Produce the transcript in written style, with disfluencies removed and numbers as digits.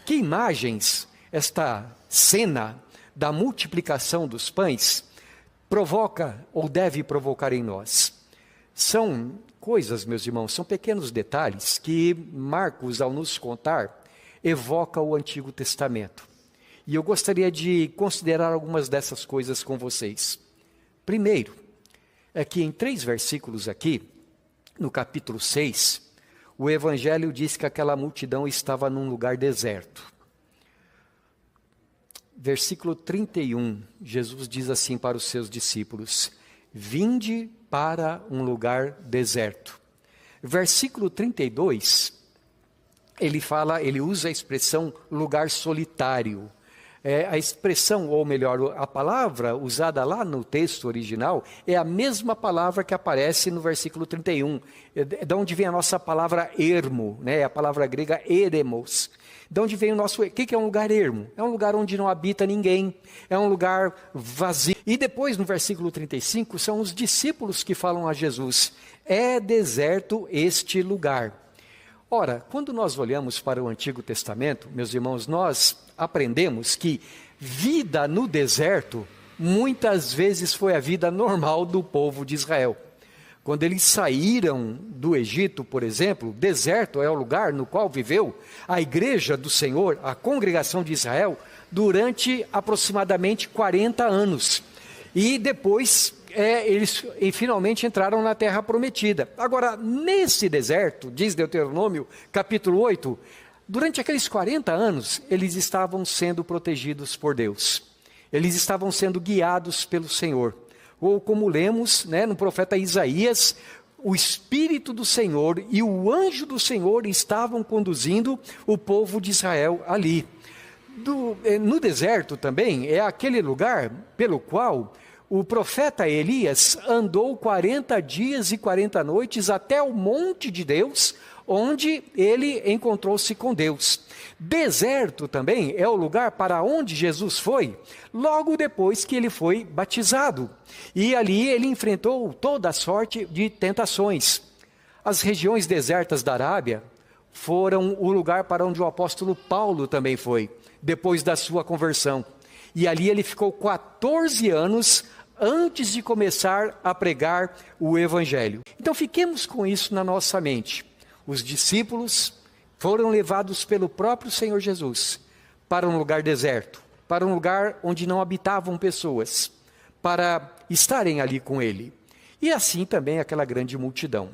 Que imagens esta cena da multiplicação dos pães provoca ou deve provocar em nós? São coisas, meus irmãos, são pequenos detalhes que Marcos, ao nos contar, evoca o Antigo Testamento. E eu gostaria de considerar algumas dessas coisas com vocês. Primeiro, é que em 3 versículos aqui, no capítulo 6, o Evangelho diz que aquela multidão estava num lugar deserto. Versículo 31, Jesus diz assim para os seus discípulos: vinde para um lugar deserto. Versículo 32, ele usa a expressão lugar solitário. A expressão, ou melhor, a palavra usada lá no texto original é a mesma palavra que aparece no versículo 31. De onde vem a nossa palavra ermo, né? A palavra grega eremos. De onde vem o nosso... O que é um lugar ermo? É um lugar onde não habita ninguém. É um lugar vazio. E depois, no versículo 35, são os discípulos que falam a Jesus: é deserto este lugar. Ora, quando nós olhamos para o Antigo Testamento, meus irmãos, nós aprendemos que vida no deserto muitas vezes foi a vida normal do povo de Israel. Quando eles saíram do Egito, por exemplo, deserto é o lugar no qual viveu a igreja do Senhor, a congregação de Israel, durante aproximadamente 40 anos. E depois eles finalmente entraram na terra prometida. Agora, nesse deserto, diz Deuteronômio, capítulo 8, durante aqueles 40 anos, eles estavam sendo protegidos por Deus. Eles estavam sendo guiados pelo Senhor. Ou como lemos, né, no profeta Isaías, o Espírito do Senhor e o anjo do Senhor estavam conduzindo o povo de Israel ali. No deserto também é aquele lugar pelo qual o profeta Elias andou 40 dias e 40 noites até o monte de Deus, onde ele encontrou-se com Deus. Deserto também é o lugar para onde Jesus foi, logo depois que ele foi batizado. E ali ele enfrentou toda a sorte de tentações. As regiões desertas da Arábia foram o lugar para onde o apóstolo Paulo também foi, depois da sua conversão. E ali ele ficou 14 anos antes de começar a pregar o Evangelho. Então fiquemos com isso na nossa mente. Os discípulos foram levados pelo próprio Senhor Jesus para um lugar deserto, para um lugar onde não habitavam pessoas, para estarem ali com Ele. E assim também aquela grande multidão.